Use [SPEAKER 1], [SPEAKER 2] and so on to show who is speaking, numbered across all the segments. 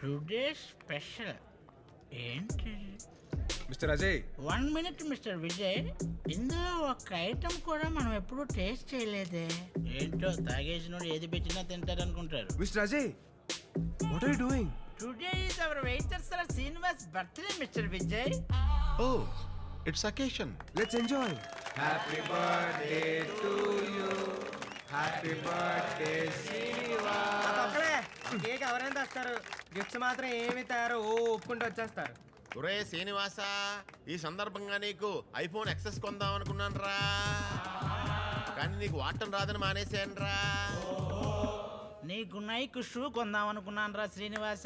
[SPEAKER 1] Today special ఏంటి?
[SPEAKER 2] Mister Ajay,
[SPEAKER 1] 1 minute mister Vijay. ఇందులో ఒక ఐటమ్ కూడా మనం ఎప్పుడూ టేస్ట్ చేయలేదే. ఏంటో తాగేసినోడు ఏది పెట్టినా తింటారనుకుంటారు.
[SPEAKER 2] Mister Ajay, what are you doing?
[SPEAKER 1] Today is our waiter sir Srinivas birthday mister Vijay.
[SPEAKER 3] Oh, it's occasion.
[SPEAKER 2] Let's enjoy. Happy birthday to you. Happy birthday Srinivas.
[SPEAKER 4] అక్కడే కేక్ ఎవరైనా తెస్తారు, గిఫ్ట్స్ మాత్రం ఏమి తయారు ఒప్పుకుంటూ వచ్చేస్తారు.
[SPEAKER 3] ఒరే శ్రీనివాస, ఈ సందర్భంగా నీకు ఐఫోన్ ఎక్సెస్ కొందాం అనుకున్నాను రా, కానీ నీకు వాడటం రాదని మానేసాను రా.
[SPEAKER 1] నీకు నైక్ షూ కొందాం అనుకున్నాను రా శ్రీనివాస,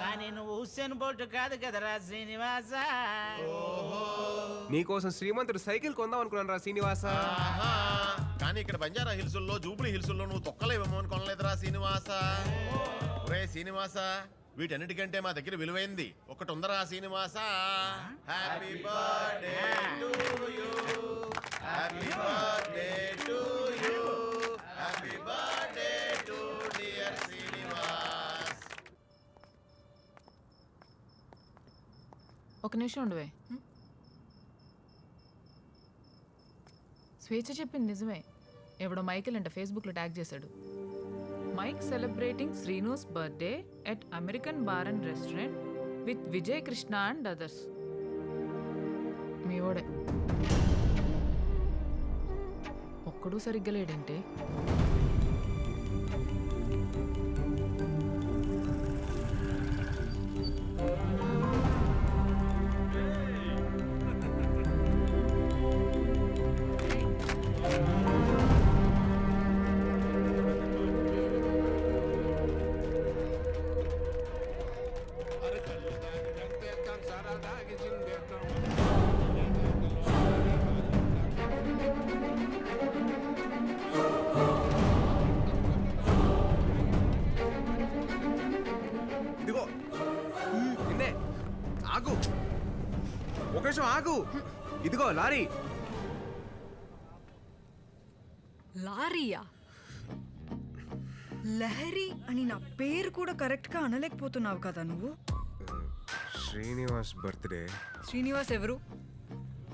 [SPEAKER 1] కానీ నువ్వు హుస్సేన్ బోల్ట్ కాదు కదరా శ్రీనివాస.
[SPEAKER 2] నీకోసం శ్రీమంతుడు సైకిల్ కొందాం అనుకున్నాను రా శ్రీనివాస.
[SPEAKER 3] కానీ ఇక్కడ బంజారా హిల్స్ లో జూబ్లీ హిల్స్ లో నువ్వు తొక్కలేవేమో అని కొనలేదురా శ్రీనివాస. ఒరే శ్రీనివాస, వీటన్నిటికంటే మా దగ్గర విలువైంది ఒకటి ఉందరా Srinivasa. Happy birthday to you, happy birthday to you, happy birthday to dear Srinivas.
[SPEAKER 5] ఒక నిమిషం ఉండవే. స్వేచ్ఛ చెప్పింది నిజమే. ఎవడో మైకిల్ అంట ఫేస్బుక్లో ట్యాగ్ చేశాడు. Mike celebrating Srinu's birthday at American bar and restaurant with Vijay Krishna and others. మీ ఓడే ఒక్కడూ సరిగ్గా లేడంటే.
[SPEAKER 2] ఇదిగో నిన్నే. ఆగు, ఒక నిమిషం ఆగు. ఇదిగో లారీ.
[SPEAKER 6] లారీయా? లహరి అని నా పేరు కూడా కరెక్ట్గా అనలేకపోతున్నావు కదా నువ్వు.
[SPEAKER 2] శ్రీనివాస్ బర్త్డే.
[SPEAKER 6] శ్రీనివాస్ ఎవరు?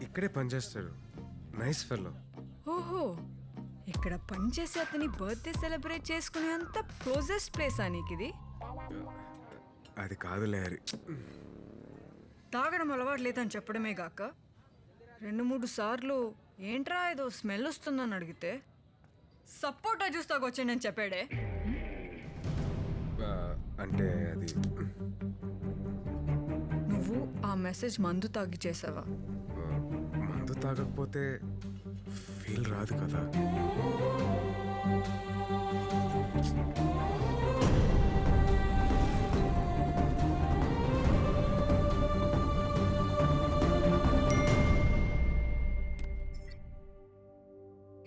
[SPEAKER 2] ఇక్కడే పనిచేస్తాడు, నైస్ ఫెల్లో.
[SPEAKER 6] ఓహో, ఇక్కడ పనిచేసే అతని బర్త్డే సెలబ్రేట్ చేసుకునే అంత క్లోజెస్ట్ ప్లేసా నీకు ఇది?
[SPEAKER 2] అది కాదు లారీ.
[SPEAKER 6] తాగడం అలవాటు లేదని చెప్పడమే గాక 2-3 సార్లు ఏంట్రా ఏదో స్మెల్ వస్తుందని అడిగితే సపోర్టా జ్యూస్ తాగొచ్చానని చెప్పాడే.
[SPEAKER 2] అంటే అది
[SPEAKER 6] నువ్వు ఆ మెసేజ్ మందు తాగి చేసావా?
[SPEAKER 2] మందు తాగకపోతే ఫీల్ రాదు కదా.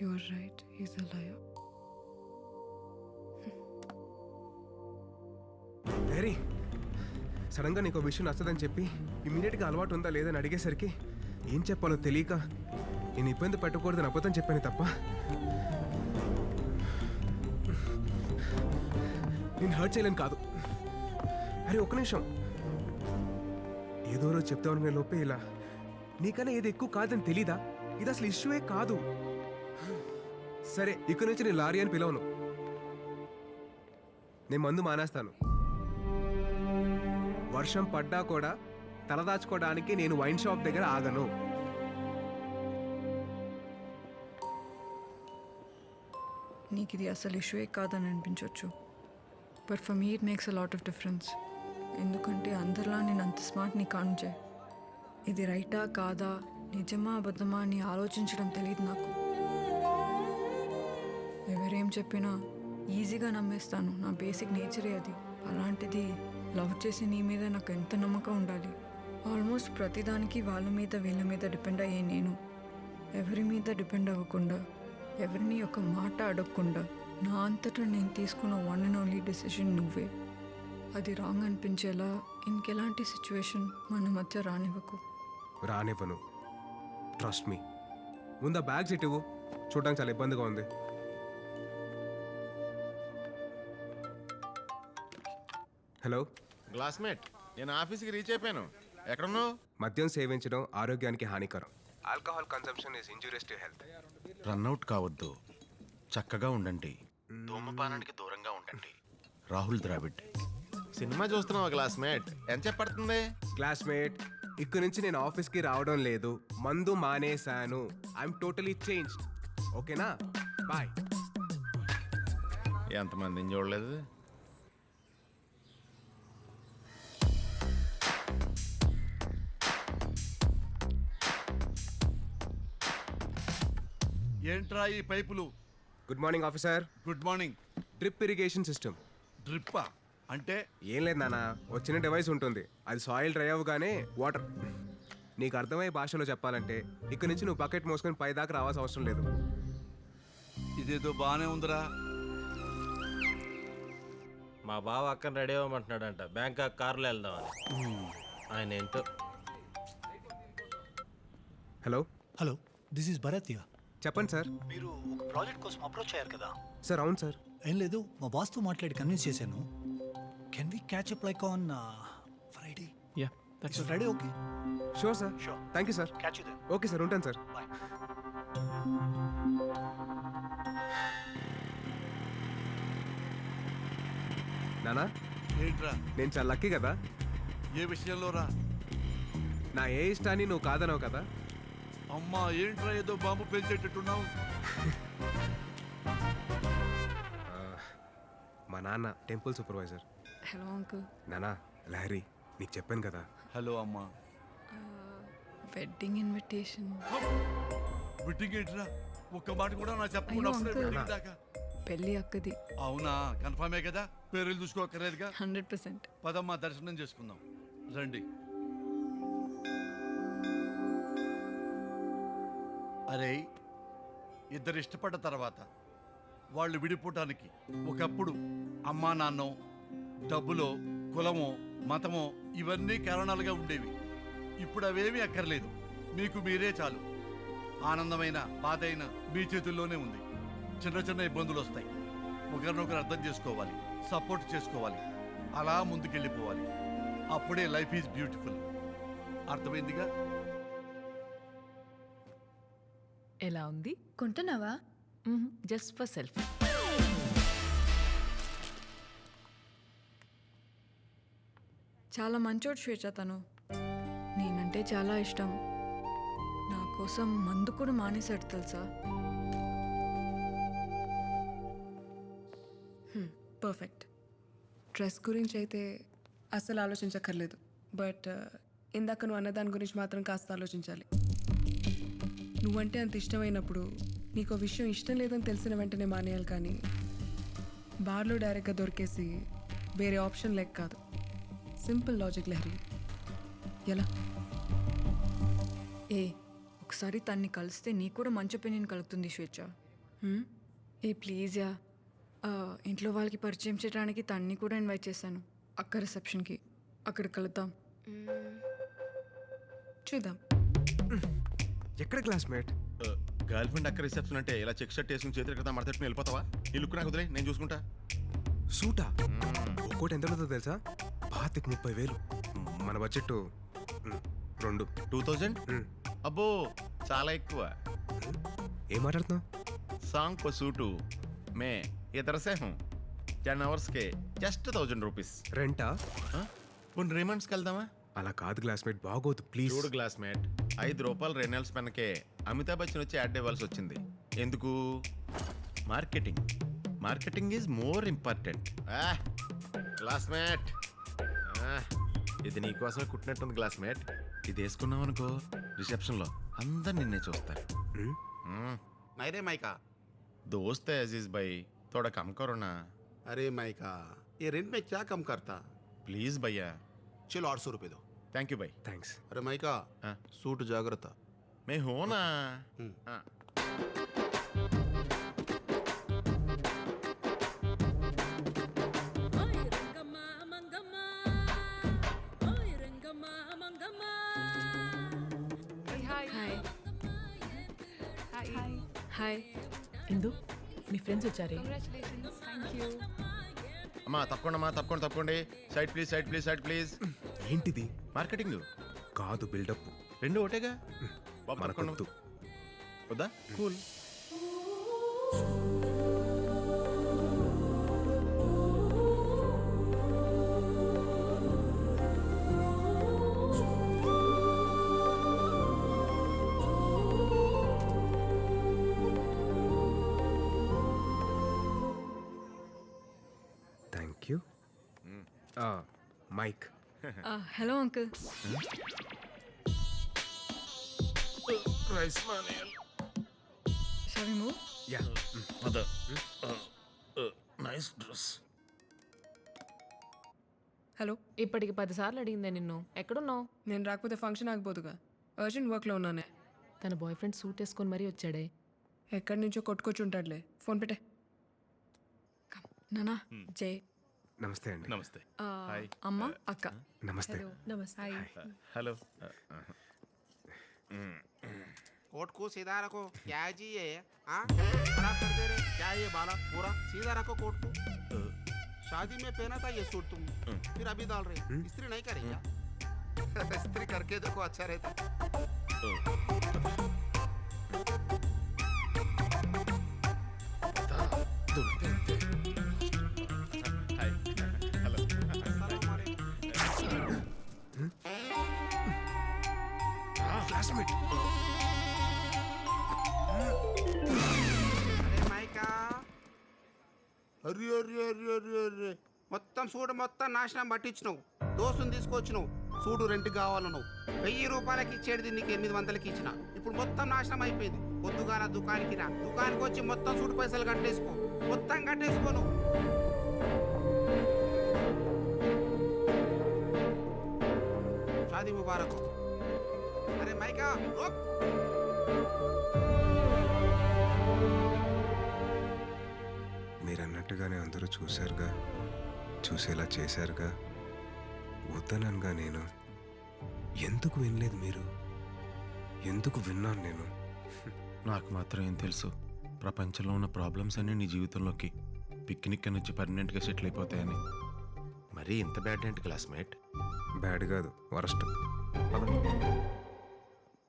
[SPEAKER 6] You are right, he's a liar.
[SPEAKER 2] లేరీ, సడన్గా నీకు విషయం నచ్చదని చెప్పి ఇమీడియట్గా అలవాటు ఉందా లేదని అడిగేసరికి ఏం చెప్పాలో తెలియక నేను ఇబ్బంది పెట్టకూడదని అబద్ధం చెప్పాను తప్ప నేను హర్ట్ చేయలేను కాదు. అరే ఒక్క నిమిషం, ఏదో రోజు చెప్తామనుకునే లోపే ఇలా నీకన్నా ఏది ఎక్కువ కాదని తెలీదా? ఇది అసలు ఇష్యూయే కాదు. సరే, ఇక్కడి నుంచి నేను లారీ అని పిలవను. నేను మందు మానేస్తాను. వర్షం పడ్డా కూడా తలదాచుకోవడానికి నేను వైన్ షాప్ దగ్గర ఆగను.
[SPEAKER 6] నీకు ఇది అసలు ఇష్యూయే కాదని అనిపించవచ్చు, but for me it makes a lot of difference. ఎందుకంటే అందరిలా నేను అంత స్మార్ట్ని కానుంచే. ఇది రైటా కాదా, నిజమా అబద్ధమా అని ఆలోచించడం తెలియదు నాకు. ఎవరేం చెప్పినా ఈజీగా నమ్మేస్తాను, నా బేసిక్ నేచరే అది. అలాంటిది లవ్ చేసి నీ మీద నాకు ఎంత నమ్మకం ఉండాలి. ఆల్మోస్ట్ ప్రతిదానికి వాళ్ళ మీద వీళ్ళ మీద డిపెండ్ అయ్యే నేను ఎవరి మీద డిపెండ్ అవ్వకుండా, ఎవరిని ఒక మాట అడగకుండా నా అంతటా నేను తీసుకున్న వన్ అండ్ ఓన్లీ డెసిషన్ నువ్వే. అది రాంగ్ అనిపించేలా ఇంకెలాంటి సిచ్యువేషన్ మన మధ్య
[SPEAKER 2] రానివ్వను. Trust me. ముందు బ్యాగ్ సెట్ ఇవ్వు, చూడడానికి చాలా ఇబ్బందిగా ఉంది. హలో.
[SPEAKER 3] క్లాస్మేట్ నేను ఆఫీస్కి రీచ్ అయిపోయాను. ఎక్కడున్నావు?
[SPEAKER 2] మద్యం సేవించడం ఆరోగ్యానికి హానికరం. Alcohol consumption is injurious to health.
[SPEAKER 3] Run out కావద్దు, చక్కగా ఉండండి, ధూమపానానికి దూరంగా ఉండండి. రాహుల్ ద్రావిడ్. సినిమా చూస్తున్నావా క్లాస్మేట్? ఎంత చెప్పడుతుంది?
[SPEAKER 2] క్లాస్మేట్, ఇక్కడి నుంచి నేను ఆఫీస్కి రావడం లేదు. మందు మానేశాను. I'm totally changed. ఓకేనా? బాయ్.
[SPEAKER 3] ఎంతమందిని చూడలేదు.
[SPEAKER 7] ఏంట్రా ఈ పైపులు?
[SPEAKER 2] Good morning officer.
[SPEAKER 7] Good morning.
[SPEAKER 2] Drip irrigation system.
[SPEAKER 7] డ్రిప్పా అంటే?
[SPEAKER 2] ఏం లేదు నాన్న, వచ్చిన డివైస్ ఉంటుంది. అది సాయిల్ డ్రై అవ్వగానే వాటర్. నీకు అర్థమయ్యే భాషలో చెప్పాలంటే ఇక్కడి నుంచి నువ్వు బకెట్ మోసుకొని పై దాకా రావాల్సిన అవసరం లేదు.
[SPEAKER 7] ఇదేదో బాగానే ఉందిరా.
[SPEAKER 8] మా బావ అక్కని రెడీ అవ్వమంటున్నాడంట, బ్యాంకాక్ కారులో వెళ్దామని. ఆయన ఏంటో.
[SPEAKER 2] Hello.
[SPEAKER 9] Hello, this is Bharat yeah.
[SPEAKER 2] చెప్పండి సార్.
[SPEAKER 9] మీరు ఒక ప్రాజెక్ట్ కోసం అప్రోచ్ అయ్యారు కదా?
[SPEAKER 2] సార్ అవును సార్.
[SPEAKER 9] ఏం లేదు, మా బాస్తో మాట్లాడి కన్విన్స్ చేశాను. Can we catch up like on Friday?
[SPEAKER 10] Yeah, that's
[SPEAKER 9] Friday okay.
[SPEAKER 2] Sure sir. Thank you sir.
[SPEAKER 9] Catch you then.
[SPEAKER 2] Okay sir, ఉంటాను సార్.
[SPEAKER 9] బాయ్.
[SPEAKER 2] నానా,
[SPEAKER 7] ఏంట్రా?
[SPEAKER 2] నేను చాలా లక్కీ కదా.
[SPEAKER 7] ఏ విషయంలో రా?
[SPEAKER 2] నా ఏ ఇష్టాన్ని నువ్వు కాదనవు కదా.
[SPEAKER 7] అమ్మా, ఏంట్రా ఏదో బాంబు పెంచేటట్టున్నావు?
[SPEAKER 2] మా నాన్న టెంపుల్ సూపర్వైజర్.
[SPEAKER 6] Hello uncle.
[SPEAKER 2] నానా, లహరి, నీకు చెప్పాను కదా.
[SPEAKER 7] హలో అమ్మా.
[SPEAKER 6] Wedding invitation.
[SPEAKER 7] బిట్టింగ్ ఏంట్రా? ఒక్క మాట కూడా నా చెప్పకుండా
[SPEAKER 6] అయ్యో,
[SPEAKER 7] అప్పుడే
[SPEAKER 6] అంకుల్.
[SPEAKER 7] బిట్టింగ్ దాకా.
[SPEAKER 6] పెళ్ళి అక్కది.
[SPEAKER 7] అవునా? కన్ఫర్మే కదా? పేర్లు చూసుకోకర్లేదుగా?
[SPEAKER 6] 100%.
[SPEAKER 7] పదమ్మా, దర్శనం చేసుకుందాం రండి. అరే, ఇద్దరు ఇష్టపడ్డ తర్వాత వాళ్ళు విడిపోవటానికి ఒకప్పుడు అమ్మా నాన్నో, డబ్బులో, కులమో, మతమో ఇవన్నీ కారణాలుగా ఉండేవి. ఇప్పుడు అవేమీ అక్కర్లేదు. మీకు మీరే చాలు. ఆనందమైన బాధైన మీ చేతుల్లోనే ఉంది. చిన్న చిన్న ఇబ్బందులు వస్తాయి. ఒకరినొకరు అర్థం చేసుకోవాలి, సపోర్ట్ చేసుకోవాలి, అలా ముందుకెళ్ళిపోవాలి. అప్పుడే లైఫ్ ఈజ్ బ్యూటిఫుల్. అర్థమైందిగా?
[SPEAKER 5] ఎలా ఉంది?
[SPEAKER 11] కొంటున్నావా?
[SPEAKER 5] Just for selfie.
[SPEAKER 6] చాలా మంచోడు శ్వేత తను. నేనంటే చాలా ఇష్టం. నా కోసం మందు కూడా మానేశాడు తెలుసా.
[SPEAKER 11] పర్ఫెక్ట్. డ్రెస్ గురించి అయితే అస్సలు ఆలోచించక్కర్లేదు. బట్ ఇందాక నువ్వు అన్నదాని గురించి మాత్రం కాస్త ఆలోచించాలి. నువ్వంటే అంత ఇష్టమైనప్పుడు నీకు విషయం ఇష్టం లేదని తెలిసిన వెంటనే మానేయాలి. కానీ బార్లో డైరెక్ట్గా దొరికేసి వేరే ఆప్షన్ లేక కాదు. Simple logic Lahari. ఎలా?
[SPEAKER 6] ఒకసారి తన్ని కలిస్తే నీకు కూడా మంచి ఒపీనియన్ కలుగుతుంది శ్వేత. Please yeah. ఇంట్లో వాళ్ళకి పరిచయం చేయడానికి తన్ని కూడా ఇన్వైట్ చేశాను అక్క రిసెప్షన్కి. అక్కడ కలుద్దాం.
[SPEAKER 11] చూద్దాం.
[SPEAKER 2] ఎక్కడ క్లాస్మేట్?
[SPEAKER 3] గర్ల్ ఫ్రెండ్ అక్కడ రిసెప్షన్ అంటే ఇలా చెక్ షర్ట్ వేసుకుని చేతులు కదా మడతట్టుకుని వెళ్ళిపోతావా? ఈ లుక్ నాకు వదిలే, నేను చూసుకుంటా.
[SPEAKER 2] సూటా? ఒక్కోటి ఎంత ఉంటుందో తెలుసా? 30,000. మన బడ్జెట్
[SPEAKER 3] 2000. అబ్బో, చాలా ఎక్కువ.
[SPEAKER 2] ఏం మాట్లాడుతున్నావు?
[SPEAKER 3] సాంగ్ को सूटू मैं इधर से हूँ 10 hours के జస్ట్ 1000 రూపీస్.
[SPEAKER 2] రెంటా?
[SPEAKER 3] కొన్ని రిమండ్స్కి వెళ్దామా?
[SPEAKER 2] అలా కాదు క్లాస్మేట్, బాగోదు ప్లీజ్.
[SPEAKER 3] చూడు క్లాస్మేట్, 5 రూపాయలు రెనాల్స్ పెన్కే అమితాబ్ బచ్చన్ వచ్చి యాడ్ ఇవ్వాల్సి వచ్చింది. ఎందుకు? Marketing. Marketing is more important. Classmate, ఇది నీకోసమే కుట్టినట్టుంది క్లాస్మేట్. ఇది వేసుకున్నావు అనుకో, రిసెప్షన్లో అందరు నిన్నే చూస్తారు.
[SPEAKER 12] नहीं माइका।
[SPEAKER 3] दोस्त है अजीज भाई, थोड़ा कम करो ना।
[SPEAKER 12] अरे माइका, ये रेंट में क्या कम करता?
[SPEAKER 3] प्लीज भैया।
[SPEAKER 12] चलो 800 रुपये दो।
[SPEAKER 3] थैंक यू भाई।
[SPEAKER 2] థ్యాంక్స్.
[SPEAKER 12] अरे माइका,
[SPEAKER 3] हाँ?
[SPEAKER 12] सूट जागृता।
[SPEAKER 3] मैं हूं ना। हाँ।
[SPEAKER 6] హాయ్.
[SPEAKER 5] ఇందు, మీ ఫ్రెండ్స్ వచ్చారే?
[SPEAKER 3] అమ్మా తప్పకుండా సైడ్ ప్లీజ్ సైడ్ ప్లీజ్.
[SPEAKER 2] ఏంటిది?
[SPEAKER 3] మార్కెటింగ్
[SPEAKER 2] కాదు, బిల్డప్.
[SPEAKER 3] రెండు ఒకటేగా. బాబు తప్పకుండా.
[SPEAKER 2] మనకొద్దు.
[SPEAKER 3] వద్దా? Cool.
[SPEAKER 2] Thank you. Mike.
[SPEAKER 6] Hello uncle. Shall we move?
[SPEAKER 2] Yeah.
[SPEAKER 3] Nice dress.
[SPEAKER 11] Hello,
[SPEAKER 5] ఇప్పటికి 10 సార్లు అడిగిందే నిన్ను, ఎక్కడున్నావు?
[SPEAKER 11] నేను రాకపోతే ఫంక్షన్ ఆగిపోదుగా. అర్జెంట్ వర్క్లో ఉన్నానే.
[SPEAKER 5] తన బాయ్ ఫ్రెండ్ సూట్ వేసుకొని మరీ వచ్చాడే.
[SPEAKER 11] ఎక్కడి నుంచో కొట్టుకొచ్చి ఉంటాడులే. ఫోన్ పెట్టే.
[SPEAKER 6] నానా, జై.
[SPEAKER 2] నమస్తే అండి.
[SPEAKER 3] నమస్తే.
[SPEAKER 6] అమ్మ, అక్క.
[SPEAKER 2] నమస్తే.
[SPEAKER 11] నమస్తే.
[SPEAKER 3] హలో.
[SPEAKER 12] कोट को सीधा रखो। क्या है जी ये? हाँ, खराब कर दे रहे। क्या है ये बाला? पूरा सीधा रखो कोट को। शादी में पहना था ये सूट तुम, फिर अभी डाल रहे। इस्त्री नहीं करेंगे? इस्त्री करके देखो, अच्छा रहता।
[SPEAKER 2] క్లాస్మేట్.
[SPEAKER 12] అరే mica, array array array array array, మొత్తం సూడు మొత్తం నాశనం పట్టించినావు. దోస్తుని తీసుకొచ్చినావు. సూడు రెంట్ కావాలన్నావు. 1000 రూపాయలకి ఇచ్చేది నీకు 800కి ఇచ్చిన. ఇప్పుడు మొత్తం నాశనం అయిపోయింది. పొద్దుగాల దుకాణానికి రా. దుకాణానికి వచ్చి మొత్తం సూడు పైసలు కట్టేసుకో. మొత్తం కట్టేసుకో నువ్వు. షాదీ ముబారక్. అరే మైకా, రోక్.
[SPEAKER 2] మీరన్నట్టుగానే అందరూ చూశారుగా, చూసేలా చేశారుగా. వద్దనగా నేను ఎందుకు వినలేదు? మీరు ఎందుకు విన్నాను నేను?
[SPEAKER 3] నాకు మాత్రం ఏం తెలుసు, ప్రపంచంలో ఉన్న ప్రాబ్లమ్స్ అన్నీ నీ జీవితంలోకి పిక్నిక్ నుంచి పర్మనెంట్గా సెటిల్ అయిపోతాయని. మరీ ఇంత బ్యాడ్ ఏంటి క్లాస్మేట్?
[SPEAKER 2] బ్యాడ్ కాదు, వరస్ట్.